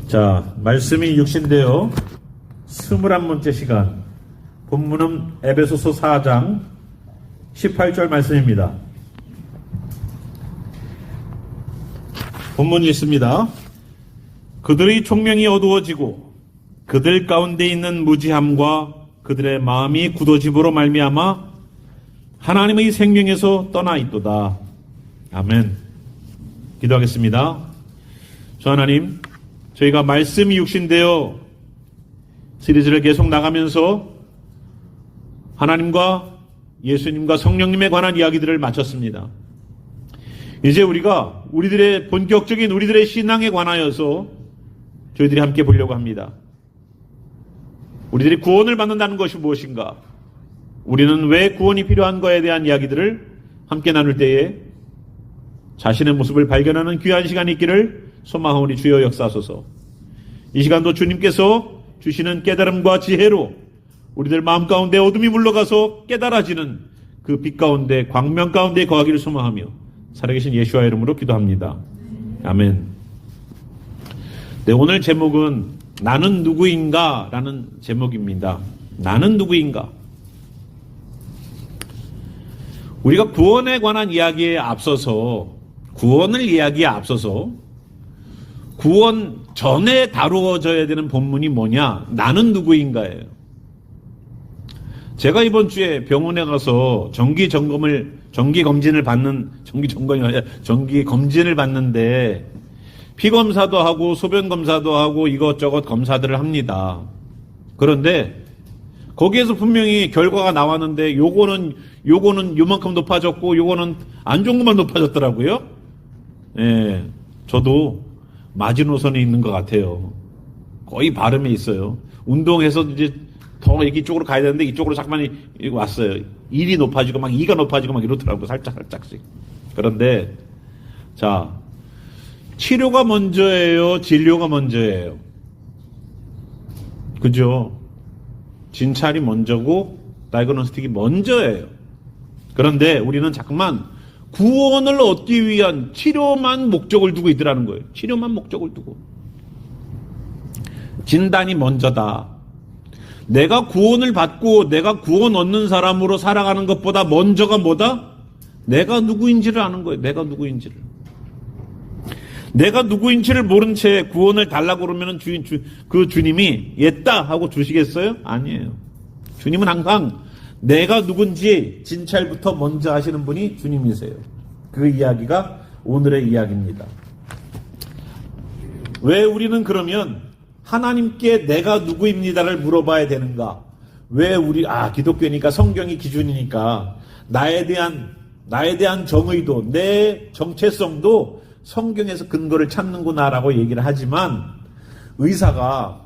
자, 말씀이 육신되어 21번째 시간. 본문은 에베소서 4장 18절 말씀입니다. 본문이 있습니다. 그들의 총명이 어두워지고 그들 가운데 있는 무지함과 그들의 마음이 굳어짐으로 말미암아 하나님의 생명에서 떠나 있도다. 아멘. 기도하겠습니다. 주 하나님, 저희가 말씀이 육신되어 시리즈를 계속 나가면서 하나님과 예수님과 성령님에 관한 이야기들을 마쳤습니다. 이제 우리가 본격적인 우리들의 신앙에 관하여서 저희들이 함께 보려고 합니다. 우리들이 구원을 받는다는 것이 무엇인가? 우리는 왜 구원이 필요한가에 대한 이야기들을 함께 나눌 때에 자신의 모습을 발견하는 귀한 시간이 있기를 소망하오니 주여 역사하소서. 이 시간도 주님께서 주시는 깨달음과 지혜로 우리들 마음 가운데 어둠이 물러가서 깨달아지는 그 빛 가운데 광명 가운데 거하기를 소망하며 살아계신 예수와 이름으로 기도합니다. 아멘. 네, 오늘 제목은 나는 누구인가? 라는 제목입니다. 나는 누구인가? 우리가 구원에 관한 이야기에 앞서서 구원을 이야기에 앞서서 구원 전에 다루어져야 되는 본문이 뭐냐? 나는 누구인가예요. 제가 이번 주에 병원에 가서 정기 검진을 받는데 피 검사도 하고 소변 검사도 하고 이것저것 검사들을 합니다. 그런데 거기에서 분명히 결과가 나왔는데 요거는 요만큼 높아졌고 요거는 안 좋은 것만 높아졌더라고요. 예, 저도 마지노선에 있는 것 같아요. 거의 발음에 있어요. 운동해서 이제 더 이쪽으로 가야 되는데 이쪽으로 잠깐만 왔어요. 1이 높아지고 막 2가 높아지고 막 이렇더라고요. 살짝씩. 그런데 자, 치료가 먼저예요? 진료가 먼저예요? 그죠? 진찰이 먼저고 다이그노스틱이 먼저예요. 그런데 우리는 자꾸만 구원을 얻기 위한 치료만 목적을 두고 있더라는 거예요. 치료만 목적을 두고. 진단이 먼저다. 내가 구원을 받고 내가 구원 얻는 사람으로 살아가는 것보다 먼저가 뭐다? 내가 누구인지를 아는 거예요. 내가 누구인지를. 내가 누구인지를 모른 채 구원을 달라고 그러면 그 주님이 옛다 하고 주시겠어요? 아니에요. 주님은 항상 내가 누군지 진찰부터 먼저 하시는 분이 주님이세요. 그 이야기가 오늘의 이야기입니다. 왜 우리는 그러면 하나님께 내가 누구입니다를 물어봐야 되는가? 왜 기독교니까 성경이 기준이니까 나에 대한 정의도 내 정체성도 성경에서 근거를 찾는구나라고 얘기를 하지만 의사가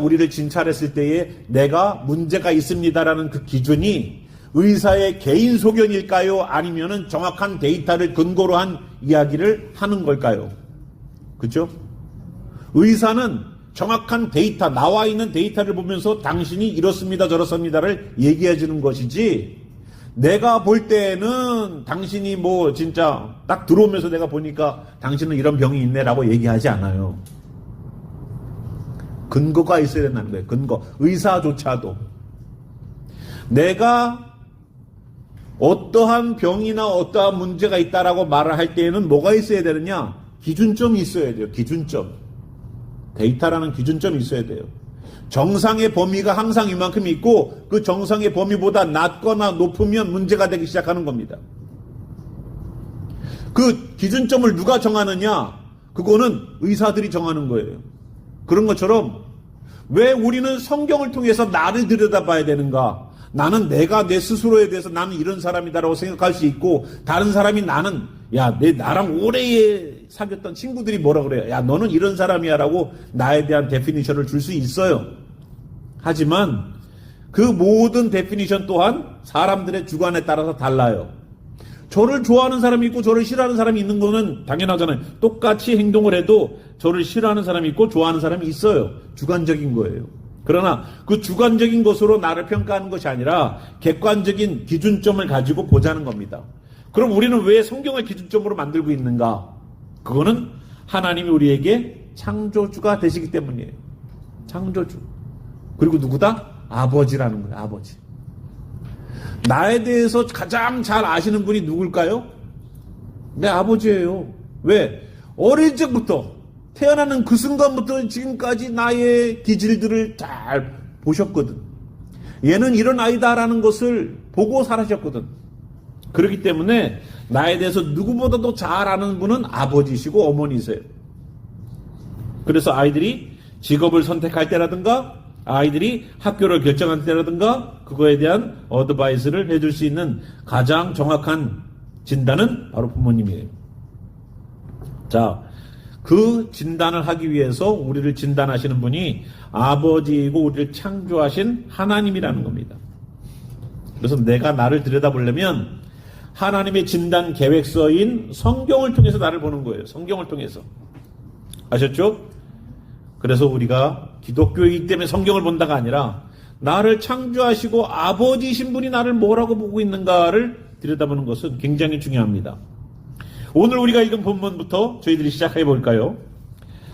우리를 진찰했을 때에 내가 문제가 있습니다라는 그 기준이 의사의 개인 소견일까요? 아니면은 정확한 데이터를 근거로 한 이야기를 하는 걸까요? 그죠? 의사는 정확한 데이터, 나와 있는 데이터를 보면서 당신이 이렇습니다, 저렇습니다를 얘기해 주는 것이지, 내가 볼 때는 당신이 진짜 딱 들어오면서 내가 보니까 당신은 이런 병이 있네라고 얘기하지 않아요. 근거가 있어야 된다는 거예요. 근거. 의사조차도. 내가 어떠한 병이나 어떠한 문제가 있다라고 말을 할 때에는 뭐가 있어야 되느냐? 기준점이 있어야 돼요. 기준점. 데이터라는 기준점이 있어야 돼요. 정상의 범위가 항상 이만큼 있고 그 정상의 범위보다 낮거나 높으면 문제가 되기 시작하는 겁니다. 그 기준점을 누가 정하느냐? 그거는 의사들이 정하는 거예요. 그런 것처럼 왜 우리는 성경을 통해서 나를 들여다봐야 되는가? 나는 내가 내 스스로에 대해서 나는 이런 사람이다라고 생각할 수 있고, 다른 사람이 나랑 오래 사귀었던 친구들이 뭐라 그래요? 야, 너는 이런 사람이야라고 나에 대한 데피니션을 줄 수 있어요. 하지만 그 모든 데피니션 또한 사람들의 주관에 따라서 달라요. 저를 좋아하는 사람이 있고 저를 싫어하는 사람이 있는 거는 당연하잖아요. 똑같이 행동을 해도 저를 싫어하는 사람이 있고 좋아하는 사람이 있어요. 주관적인 거예요. 그러나 그 주관적인 것으로 나를 평가하는 것이 아니라 객관적인 기준점을 가지고 보자는 겁니다. 그럼 우리는 왜 성경을 기준점으로 만들고 있는가? 그거는 하나님이 우리에게 창조주가 되시기 때문이에요. 창조주. 그리고 누구다? 아버지라는 거예요. 아버지. 나에 대해서 가장 잘 아시는 분이 누굴까요? 내 아버지예요. 왜? 어릴 적부터 태어나는 그 순간부터 지금까지 나의 기질들을 잘 보셨거든. 얘는 이런 아이다라는 것을 보고 살아셨거든. 그렇기 때문에 나에 대해서 누구보다도 잘 아는 분은 아버지시고 어머니세요. 그래서 아이들이 직업을 선택할 때라든가 아이들이 학교를 결정할 때라든가 그거에 대한 어드바이스를 해줄 수 있는 가장 정확한 진단은 바로 부모님이에요. 자, 그 진단을 하기 위해서 우리를 진단하시는 분이 아버지이고 우리를 창조하신 하나님이라는 겁니다. 그래서 내가 나를 들여다보려면 하나님의 진단 계획서인 성경을 통해서 나를 보는 거예요. 성경을 통해서. 아셨죠? 그래서 우리가 기독교이기 때문에 성경을 본다가 아니라 나를 창조하시고 아버지이신 분이 나를 뭐라고 보고 있는가를 들여다보는 것은 굉장히 중요합니다. 오늘 우리가 읽은 본문부터 저희들이 시작해 볼까요?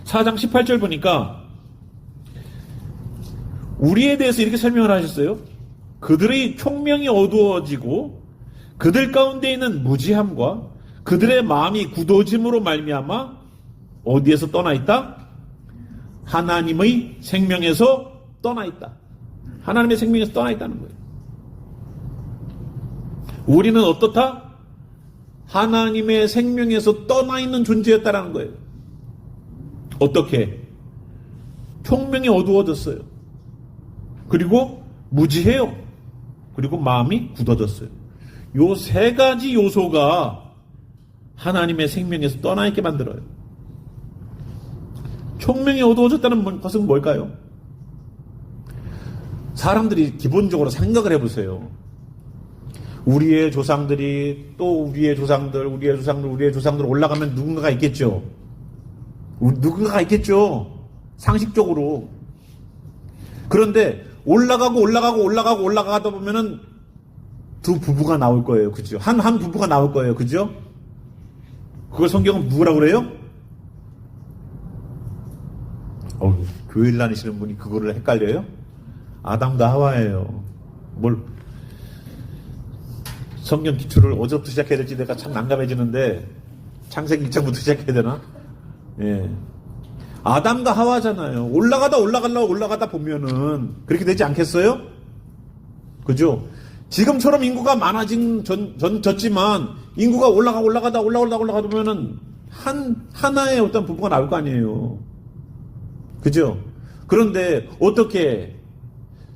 4장 18절 보니까 우리에 대해서 이렇게 설명을 하셨어요. 그들의 총명이 어두워지고 그들 가운데 있는 무지함과 그들의 마음이 굳어짐으로 말미암아 어디에서 떠나 있다? 하나님의 생명에서 떠나 있다. 하나님의 생명에서 떠나 있다는 거예요. 우리는 어떻다? 하나님의 생명에서 떠나 있는 존재였다라는 거예요. 어떻게? 총명이 어두워졌어요. 그리고 무지해요. 그리고 마음이 굳어졌어요. 요 세 가지 요소가 하나님의 생명에서 떠나 있게 만들어요. 총명이 어두워졌다는 것은 뭘까요? 사람들이 기본적으로 생각을 해보세요. 우리의 조상들이 또 우리의 조상들 올라가면 누군가가 있겠죠. 누군가가 있겠죠. 상식적으로. 그런데 올라가다 보면은 두 부부가 나올 거예요. 그죠? 한 부부가 나올 거예요. 그죠? 그걸 성경은 누구라고 그래요? 교회를 다니시는 분이 그거를 헷갈려요? 아담과 하와예요. 성경 기초를 어디서부터 시작해야 될지 내가 참 난감해지는데 창세기 1장부터 시작해야 되나? 예. 아담과 하와잖아요. 올라가다 보면은 그렇게 되지 않겠어요? 그죠? 지금처럼 인구가 졌지만 인구가 올라가다 보면은 하나의 어떤 부부가 나올 거 아니에요. 그죠? 그런데 어떻게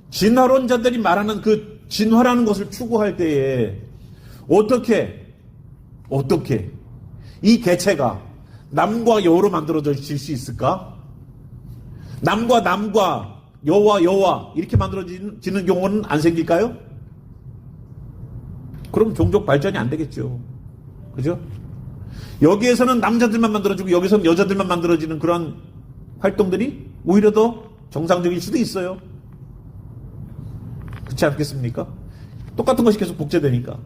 진화론자들이 말하는 그 진화라는 것을 추구할 때에 어떻게 이 개체가 남과 여로 만들어질 수 있을까? 남과 여와 이렇게 만들어지는 경우는 안 생길까요? 그럼 종족 발전이 안 되겠죠. 그죠? 여기에서는 남자들만 만들어지고 여기서는 여자들만 만들어지는 그런 활동들이 오히려 더 정상적일 수도 있어요. 그렇지 않겠습니까? 똑같은 것이 계속 복제되니까.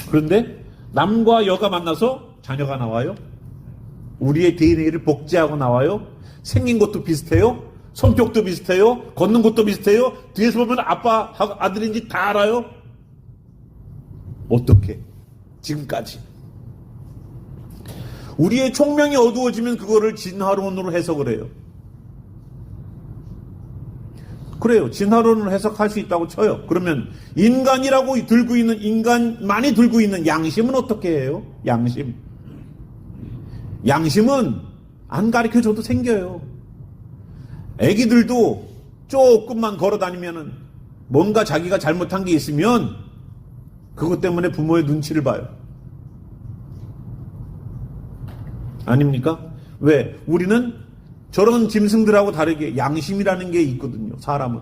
그런데 남과 여가 만나서 자녀가 나와요. 우리의 DNA를 복제하고 나와요. 생긴 것도 비슷해요. 성격도 비슷해요. 걷는 것도 비슷해요. 뒤에서 보면 아빠, 아들인지 다 알아요. 어떻게? 지금까지. 우리의 총명이 어두워지면 그거를 진화론으로 해석을 해요. 그래요. 진화론을 해석할 수 있다고 쳐요. 그러면 인간만이 들고 있는 양심은 어떻게 해요? 양심은 안 가르쳐줘도 생겨요. 애기들도 조금만 걸어 다니면은 뭔가 자기가 잘못한 게 있으면 그것 때문에 부모의 눈치를 봐요. 아닙니까? 왜? 우리는 저런 짐승들하고 다르게 양심이라는 게 있거든요. 사람은.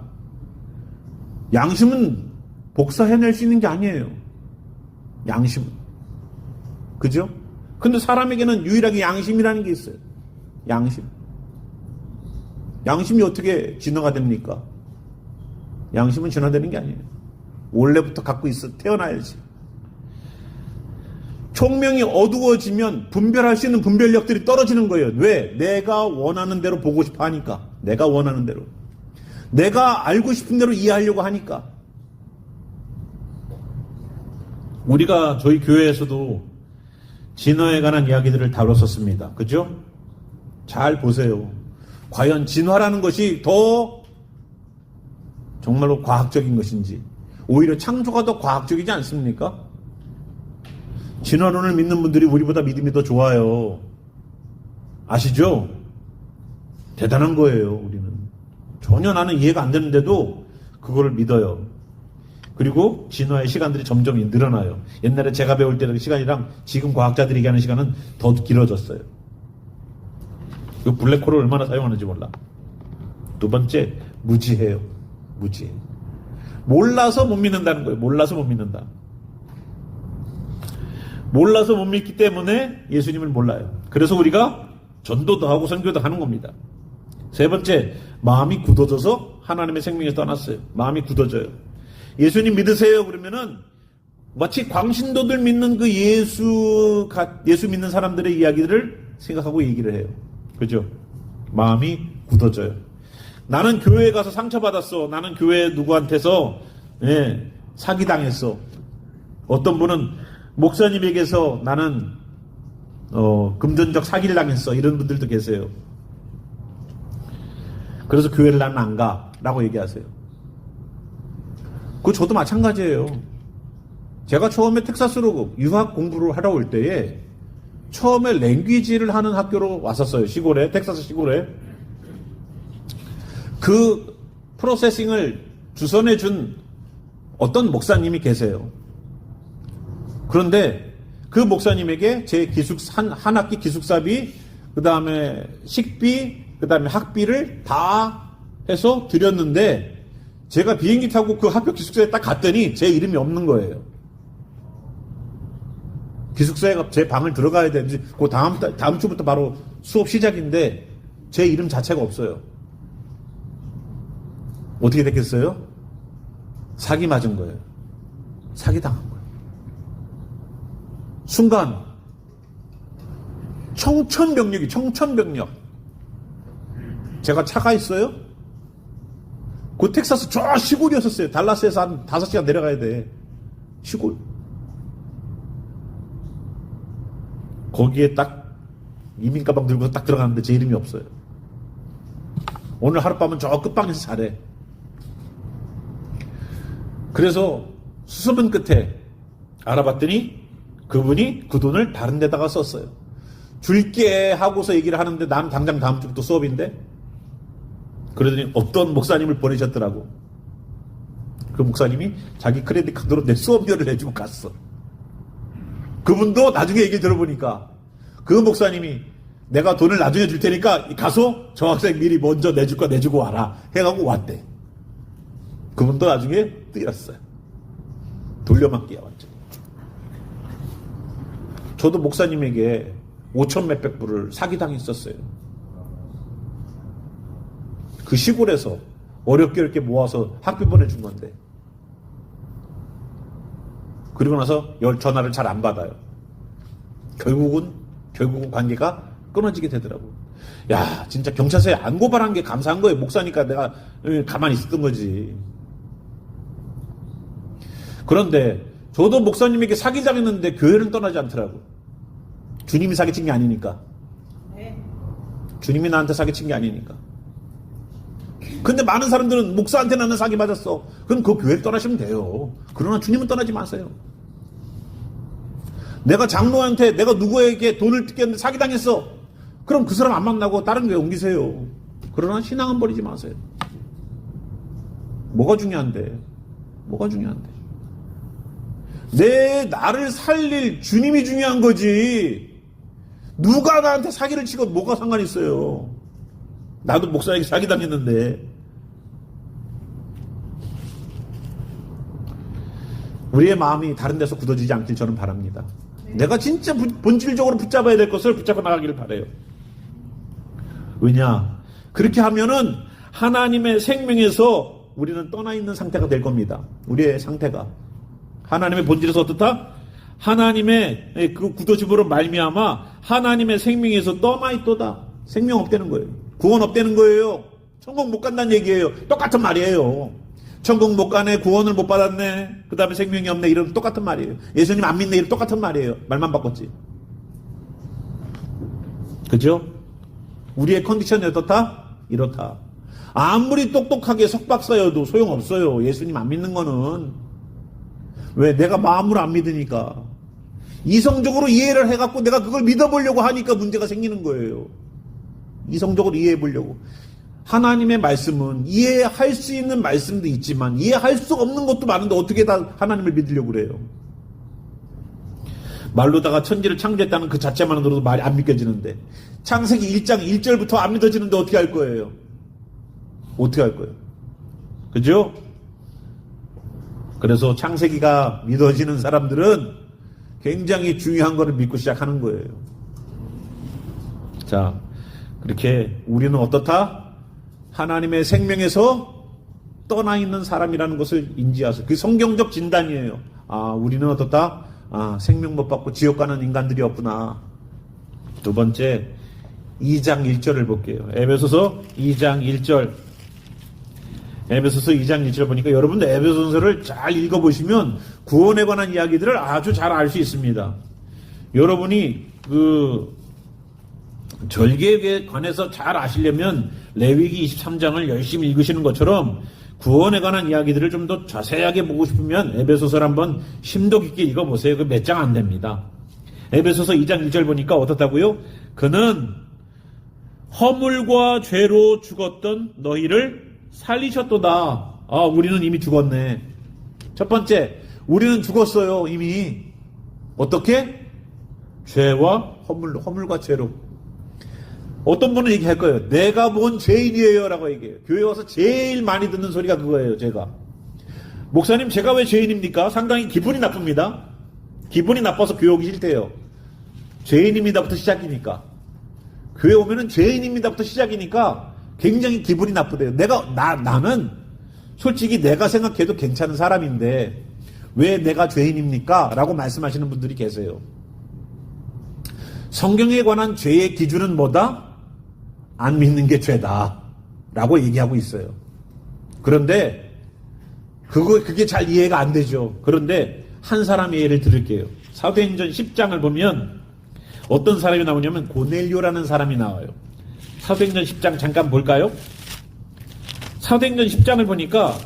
양심은 복사해낼 수 있는 게 아니에요. 양심은. 그죠? 근데 사람에게는 유일하게 양심이라는 게 있어요. 양심이 어떻게 진화가 됩니까? 양심은 진화되는 게 아니에요. 원래부터 갖고 있어 태어나야지. 총명이 어두워지면 분별할 수 있는 분별력들이 떨어지는 거예요. 왜? 내가 원하는 대로 보고 싶어 하니까. 내가 원하는 대로. 내가 알고 싶은 대로 이해하려고 하니까. 우리가 저희 교회에서도 진화에 관한 이야기들을 다뤘었습니다. 그죠? 잘 보세요. 과연 진화라는 것이 더 정말로 과학적인 것인지, 오히려 창조가 더 과학적이지 않습니까? 진화론을 믿는 분들이 우리보다 믿음이 더 좋아요. 아시죠? 대단한 거예요, 우리는. 전혀 나는 이해가 안 되는데도 그거를 믿어요. 그리고 진화의 시간들이 점점 늘어나요. 옛날에 제가 배울 때 시간이랑 지금 과학자들이 얘기하는 시간은 더 길어졌어요. 그 블랙홀을 얼마나 사용하는지 몰라. 두 번째, 무지해요. 무지해. 몰라서 못 믿는다는 거예요. 몰라서 못 믿는다. 몰라서 못 믿기 때문에 예수님을 몰라요. 그래서 우리가 전도도 하고 선교도 하는 겁니다. 세 번째, 마음이 굳어져서 하나님의 생명에서 떠났어요. 마음이 굳어져요. 예수님 믿으세요 그러면은 마치 광신도들 믿는 그 예수 믿는 사람들의 이야기들을 생각하고 얘기를 해요. 그죠? 마음이 굳어져요. 나는 교회에 가서 상처받았어. 나는 교회 누구한테서 사기당했어. 어떤 분은 목사님에게서 나는 금전적 사기를 당했어. 이런 분들도 계세요. 그래서 교회를 나는 안 가. 라고 얘기하세요. 그거 저도 마찬가지예요. 제가 처음에 텍사스로 유학 공부를 하러 올 때에 처음에 랭귀지를 하는 학교로 왔었어요. 시골에, 텍사스 시골에. 그 프로세싱을 주선해 준 어떤 목사님이 계세요. 그런데 그 목사님에게 제 한 학기 기숙사비, 그 다음에 식비, 그 다음에 학비를 다 해서 드렸는데 제가 비행기 타고 그 학교 기숙사에 딱 갔더니 제 이름이 없는 거예요. 기숙사에 제 방을 들어가야 되는지 그 다음 주부터 바로 수업 시작인데 제 이름 자체가 없어요. 어떻게 됐겠어요? 사기 맞은 거예요. 사기 당한 거예요. 순간 청천벽력. 제가 차가 있어요? 그 텍사스 저 시골이었었어요. 달라스에서 한 5시간 내려가야 돼. 시골. 거기에 딱 이민 가방 들고 딱 들어가는데 제 이름이 없어요. 오늘 하룻밤은 저 끝방에서 자래. 그래서 수소문 끝에 알아봤더니 그분이 그 돈을 다른 데다가 썼어요. 줄게 하고서 얘기를 하는데 난 당장 다음 주부터 수업인데, 그러더니 어떤 목사님을 보내셨더라고. 그 목사님이 자기 크레딧 카드로 내 수업료를 내주고 갔어. 그분도 나중에 얘기 들어보니까 그 목사님이 내가 돈을 나중에 줄 테니까 가서 저 학생 미리 먼저 내줄 거 내주고 와라 해가고 왔대. 그분도 나중에 뛰었어요. 돌려막기야 완전. 저도 목사님에게 5천 몇백 불을 사기당했었어요. 그 시골에서 어렵게 모아서 학비 보내준 건데. 그리고 나서 전화를 잘 안 받아요. 결국은 관계가 끊어지게 되더라고. 야, 진짜 경찰서에 안 고발한 게 감사한 거예요. 목사니까 내가 가만히 있었던 거지. 그런데 저도 목사님에게 사기당했는데 교회는 떠나지 않더라고. 주님이 사기친 게 아니니까. 주님이 나한테 사기친 게 아니니까. 근데 많은 사람들은 목사한테 나는 사기 맞았어. 그럼 그 교회를 떠나시면 돼요. 그러나 주님은 떠나지 마세요. 내가 장로한테 내가 누구에게 돈을 뜯겼는데 사기당했어. 그럼 그 사람 안 만나고 다른 교회 옮기세요. 그러나 신앙은 버리지 마세요. 뭐가 중요한데? 나를 살릴 주님이 중요한 거지. 누가 나한테 사기를 치고 뭐가 상관이 있어요. 나도 목사에게 사기당했는데. 우리의 마음이 다른 데서 굳어지지 않길 저는 바랍니다. 내가 진짜 본질적으로 붙잡아야 될 것을 붙잡아 나가기를 바라요. 왜냐? 그렇게 하면은 하나님의 생명에서 우리는 떠나 있는 상태가 될 겁니다. 우리의 상태가. 하나님의 본질에서 어떻다? 하나님의 그 구도심으로 말미암아 하나님의 생명에서 떠나 있도다. 생명 없다는 거예요. 구원 없다는 거예요. 천국 못 간다는 얘기예요. 똑같은 말이에요. 천국 못 가네, 구원을 못 받았네, 그 다음에 생명이 없네, 이런 똑같은 말이에요. 예수님 안 믿네, 이런 똑같은 말이에요. 말만 바꿨지. 그죠? 우리의 컨디션이 어떻다? 이렇다. 아무리 똑똑하게 석박사여도 소용없어요. 예수님 안 믿는 거는. 왜? 내가 마음으로 안 믿으니까. 이성적으로 이해를 해갖고 내가 그걸 믿어보려고 하니까 문제가 생기는 거예요. 이성적으로 이해해보려고. 하나님의 말씀은 이해할 수 있는 말씀도 있지만 이해할 수 없는 것도 많은데 어떻게 다 하나님을 믿으려고 그래요? 말로다가 천지를 창조했다는 그 자체만으로도 말이 안 믿겨지는데, 창세기 1장 1절부터 안 믿어지는데 어떻게 할 거예요? 어떻게 할 거예요? 그죠? 그래서 창세기가 믿어지는 사람들은 굉장히 중요한 거를 믿고 시작하는 거예요. 자, 그렇게 우리는 어떻다? 하나님의 생명에서 떠나 있는 사람이라는 것을 인지하세요. 그 성경적 진단이에요. 아, 우리는 어떻다? 아, 생명 못 받고 지옥 가는 인간들이었구나. 두 번째, 2장 1절을 볼게요. 에베소서 2장 1절. 에베소서 2장 1절 보니까 여러분들 에베소서를 잘 읽어보시면 구원에 관한 이야기들을 아주 잘 알 수 있습니다. 여러분이 절개에 관해서 잘 아시려면 레위기 23장을 열심히 읽으시는 것처럼 구원에 관한 이야기들을 좀 더 자세하게 보고 싶으면 에베소서를 한번 심도 깊게 읽어보세요. 그 몇 장 안 됩니다. 에베소서 2장 1절 보니까 어떻다고요? 그는 허물과 죄로 죽었던 너희를 살리셨도다. 아, 우리는 이미 죽었네. 첫 번째, 우리는 죽었어요. 이미. 어떻게? 죄와 허물과 죄로. 어떤 분은 얘기할 거예요. 내가 뭔 죄인이에요 라고 얘기해요. 교회 와서 제일 많이 듣는 소리가 그거예요. 제가. 목사님, 제가 왜 죄인입니까? 상당히 기분이 나쁩니다. 기분이 나빠서 교회 오기 싫대요. 죄인입니다부터 시작이니까. 교회 오면은 죄인입니다부터 시작이니까 굉장히 기분이 나쁘대요. 나는 솔직히 내가 생각해도 괜찮은 사람인데 왜 내가 죄인입니까? 라고 말씀하시는 분들이 계세요. 성경에 관한 죄의 기준은 뭐다? 안 믿는 게 죄다. 라고 얘기하고 있어요. 그런데 그게 잘 이해가 안 되죠. 그런데 한 사람의 예를 들을게요. 사도행전 10장을 보면 어떤 사람이 나오냐면 고넬료라는 사람이 나와요. 사도행전 10장 잠깐 볼까요? 사도행전 10장을 보니까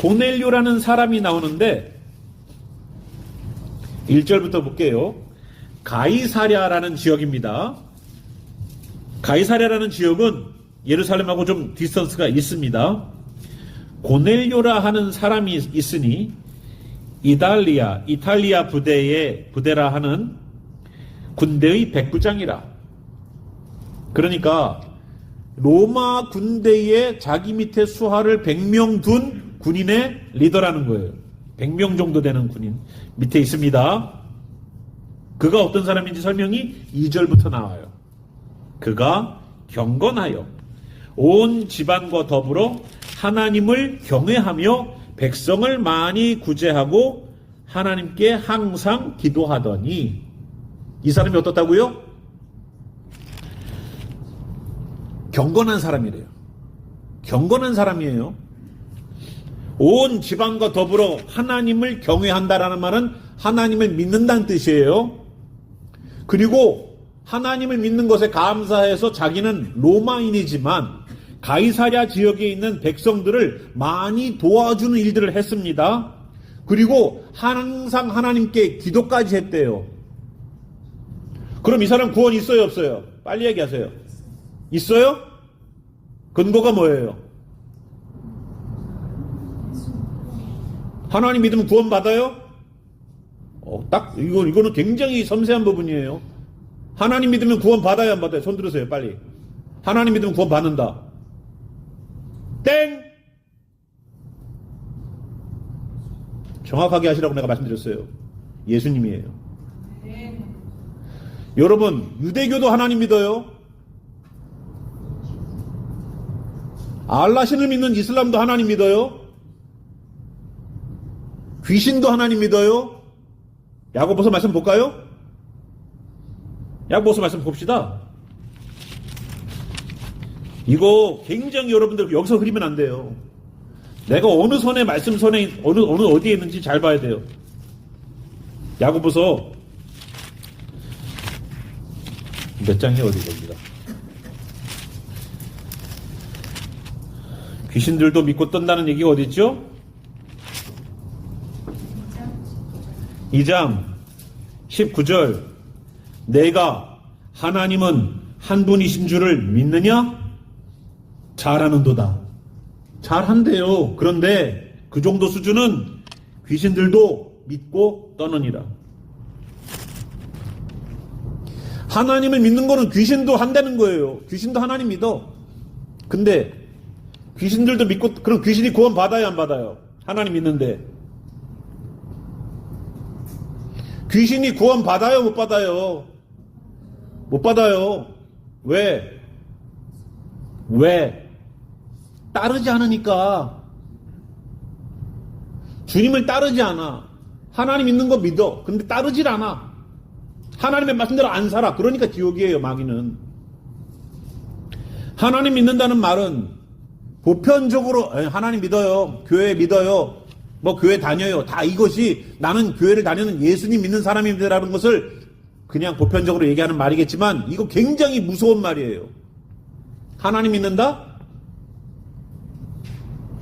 고넬료라는 사람이 나오는데 1절부터 볼게요. 가이사랴라는 지역입니다. 가이사랴라는 지역은 예루살렘하고 좀 디스턴스가 있습니다. 고넬료라 하는 사람이 있으니 이탈리아 부대라 하는 군대의 백부장이라. 그러니까 로마 군대에 자기 밑에 수하를 100명 둔 군인의 리더라는 거예요. 100명 정도 되는 군인 밑에 있습니다. 그가 어떤 사람인지 설명이 2절부터 나와요. 그가 경건하여 온 집안과 더불어 하나님을 경외하며 백성을 많이 구제하고 하나님께 항상 기도하더니. 이 사람이 어떻다고요? 경건한 사람이래요. 경건한 사람이에요. 온 집안과 더불어 하나님을 경외한다라는 말은 하나님을 믿는다는 뜻이에요. 그리고 하나님을 믿는 것에 감사해서 자기는 로마인이지만 가이사랴 지역에 있는 백성들을 많이 도와주는 일들을 했습니다. 그리고 항상 하나님께 기도까지 했대요. 그럼 이 사람 구원 있어요, 없어요? 빨리 얘기하세요. 있어요? 근거가 뭐예요? 하나님 믿으면 구원 받아요? 이거는 굉장히 섬세한 부분이에요. 하나님 믿으면 구원 받아요, 안 받아요? 손 들으세요, 빨리. 하나님 믿으면 구원 받는다. 땡! 정확하게 하시라고 내가 말씀드렸어요. 예수님이에요. 여러분, 유대교도 하나님 믿어요. 알라신을 믿는 이슬람도 하나님 믿어요. 귀신도 하나님 믿어요. 야고보서 말씀 볼까요? 야고보서 말씀 봅시다. 이거 굉장히 여러분들 여기서 흐리면 안 돼요. 내가 어느 선에 말씀 선에 어느 어디에 있는지 잘 봐야 돼요. 야고보서 몇 장이 어디 겁니다. 귀신들도 믿고 떤다는 얘기가 어디 있죠? 2장 19절. 내가 하나님은 한 분이신 줄을 믿느냐? 잘하는도다. 잘한대요. 그런데 그 정도 수준은 귀신들도 믿고 떠느니라. 하나님을 믿는 거는 귀신도 한다는 거예요. 귀신도 하나님 믿어. 근데 귀신들도 믿고, 그럼 귀신이 구원 받아요, 안 받아요? 하나님 믿는데. 귀신이 구원 받아요, 못 받아요? 못 받아요. 왜? 따르지 않으니까. 주님을 따르지 않아. 하나님 있는 거 믿어. 근데 따르질 않아. 하나님의 말씀대로 안 살아. 그러니까 지옥이에요, 마귀는. 하나님 믿는다는 말은 보편적으로 하나님 믿어요. 교회 믿어요. 뭐 교회 다녀요. 다 이것이 나는 교회를 다니는 예수님 믿는 사람입니다라는 것을 그냥 보편적으로 얘기하는 말이겠지만 이거 굉장히 무서운 말이에요. 하나님 믿는다?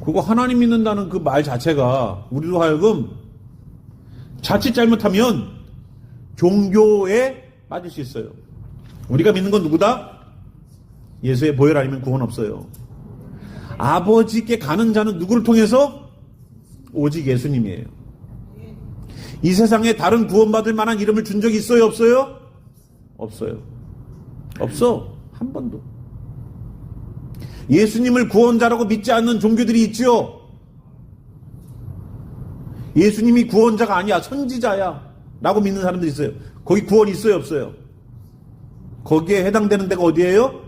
그거 하나님 믿는다는 그 말 자체가 우리로 하여금 자칫 잘못하면 종교에 빠질 수 있어요. 우리가 믿는 건 누구다? 예수의 보혈 아니면 구원 없어요. 아버지께 가는 자는 누구를 통해서? 오직 예수님이에요. 이 세상에 다른 구원받을 만한 이름을 준 적이 있어요? 없어요? 없어요. 없어. 한 번도. 예수님을 구원자라고 믿지 않는 종교들이 있지요. 예수님이 구원자가 아니야. 선지자야. 라고 믿는 사람들이 있어요. 거기 구원 있어요? 없어요? 거기에 해당되는 데가 어디예요?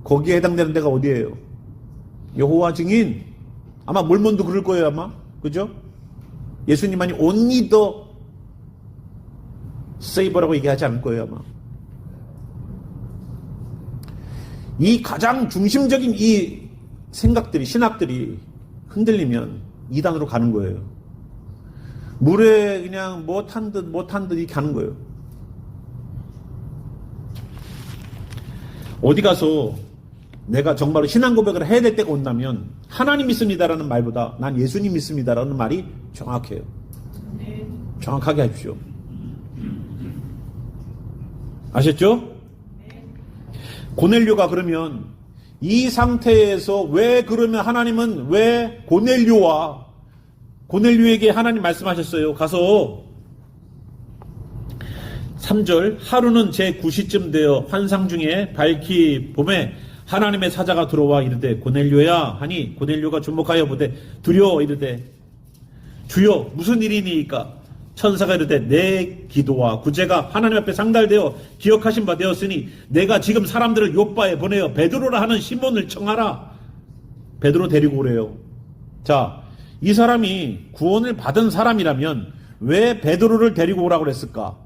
거기에 해당되는 데가 어디예요? 여호와 증인. 아마 몰몬도 그럴 거예요, 아마. 그죠? 예수님만이 only the savior라고 얘기하지 않을 거예요, 아마. 이 가장 중심적인 이 생각들이, 신학들이 흔들리면 이단으로 가는 거예요. 물에 그냥 못한 듯 이렇게 가는 거예요. 어디 가서 내가 정말로 신앙 고백을 해야 될 때가 온다면 하나님 믿습니다라는 말보다 난 예수님 믿습니다라는 말이 정확해요. 정확하게 하십시오. 아셨죠? 고넬료가 그러면 이 상태에서 왜 그러면 하나님은 왜 고넬료에게 하나님 말씀하셨어요. 가서 3절 하루는 제 9시쯤 되어 환상 중에 밝히 봄에 하나님의 사자가 들어와 이르되 고넬료야 하니 고넬료가 주목하여 보되 두려워 이르되 주여 무슨 일이니이까 천사가 이르되 내 기도와 구제가 하나님 앞에 상달되어 기억하신 바 되었으니 내가 지금 사람들을 요바에 보내어 베드로라 하는 시몬을 청하라. 베드로 데리고 오래요. 자, 이 사람이 구원을 받은 사람이라면 왜 베드로를 데리고 오라고 그랬을까?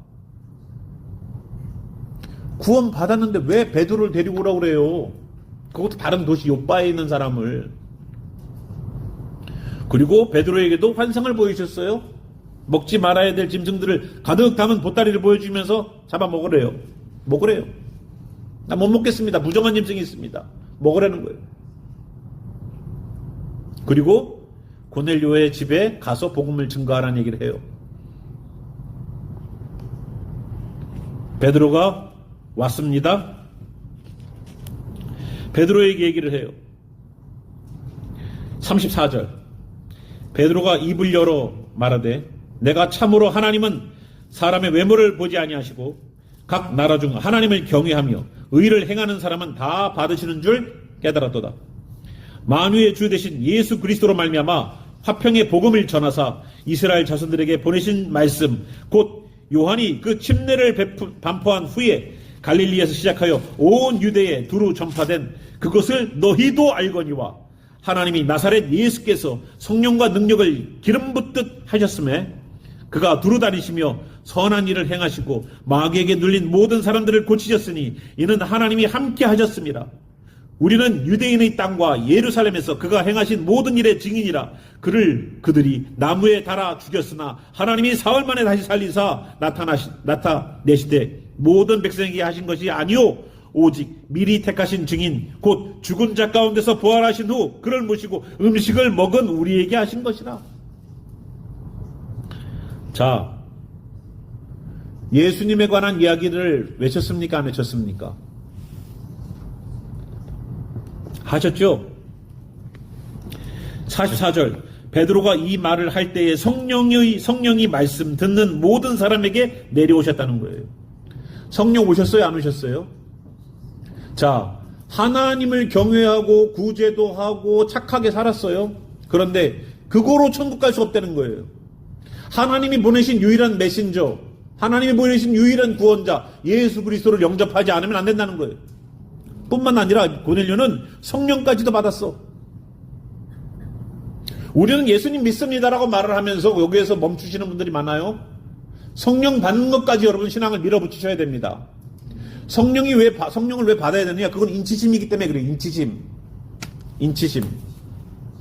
구원 받았는데 왜 베드로를 데리고 오라고 그래요? 그것도 다른 도시 요바에 있는 사람을. 그리고 베드로에게도 환상을 보이셨어요. 먹지 말아야 될 짐승들을 가득 담은 보따리를 보여주면서 잡아먹으래요. 먹으래요. 나 못 먹겠습니다. 무정한 짐승이 있습니다. 먹으라는 거예요. 그리고 고넬료의 집에 가서 복음을 증거하라는 얘기를 해요. 베드로가 왔습니다. 베드로에게 얘기를 해요. 34절 베드로가 입을 열어 말하되 내가 참으로 하나님은 사람의 외모를 보지 아니하시고 각 나라 중 하나님을 경외하며 의를 행하는 사람은 다 받으시는 줄 깨달았도다. 만유의 주 되신 예수 그리스도로 말미암아 화평의 복음을 전하사 이스라엘 자손들에게 보내신 말씀 곧 요한이 그 침례를 반포한 후에 갈릴리에서 시작하여 온 유대에 두루 전파된 그것을 너희도 알거니와 하나님이 나사렛 예수께서 성령과 능력을 기름 붓듯 하셨음에 그가 두루다니시며 선한 일을 행하시고 마귀에게 눌린 모든 사람들을 고치셨으니 이는 하나님이 함께 하셨습니다. 우리는 유대인의 땅과 예루살렘에서 그가 행하신 모든 일의 증인이라. 그들이 나무에 달아 죽였으나 하나님이 사흘 만에 다시 살리사 나타내시되 모든 백성에게 하신 것이 아니요 오직 미리 택하신 증인 곧 죽은 자 가운데서 부활하신 후 그를 모시고 음식을 먹은 우리에게 하신 것이라. 자, 예수님에 관한 이야기를 외쳤습니까? 안 외쳤습니까? 하셨죠? 44절 베드로가 이 말을 할 때에 성령이 말씀 듣는 모든 사람에게 내려오셨다는 거예요. 성령 오셨어요? 안 오셨어요? 자, 하나님을 경외하고 구제도 하고 착하게 살았어요. 그런데 그거로 천국 갈 수 없다는 거예요. 하나님이 보내신 유일한 메신저, 하나님이 보내신 유일한 구원자 예수 그리스도를 영접하지 않으면 안 된다는 거예요. 뿐만 아니라 고넬료는 성령까지도 받았어. 우리는 예수님 믿습니다라고 말을 하면서 여기에서 멈추시는 분들이 많아요. 성령 받는 것까지 여러분 신앙을 밀어붙이셔야 됩니다. 성령을 왜 받아야 되느냐? 그건 인치심이기 때문에 그래요. 인치심.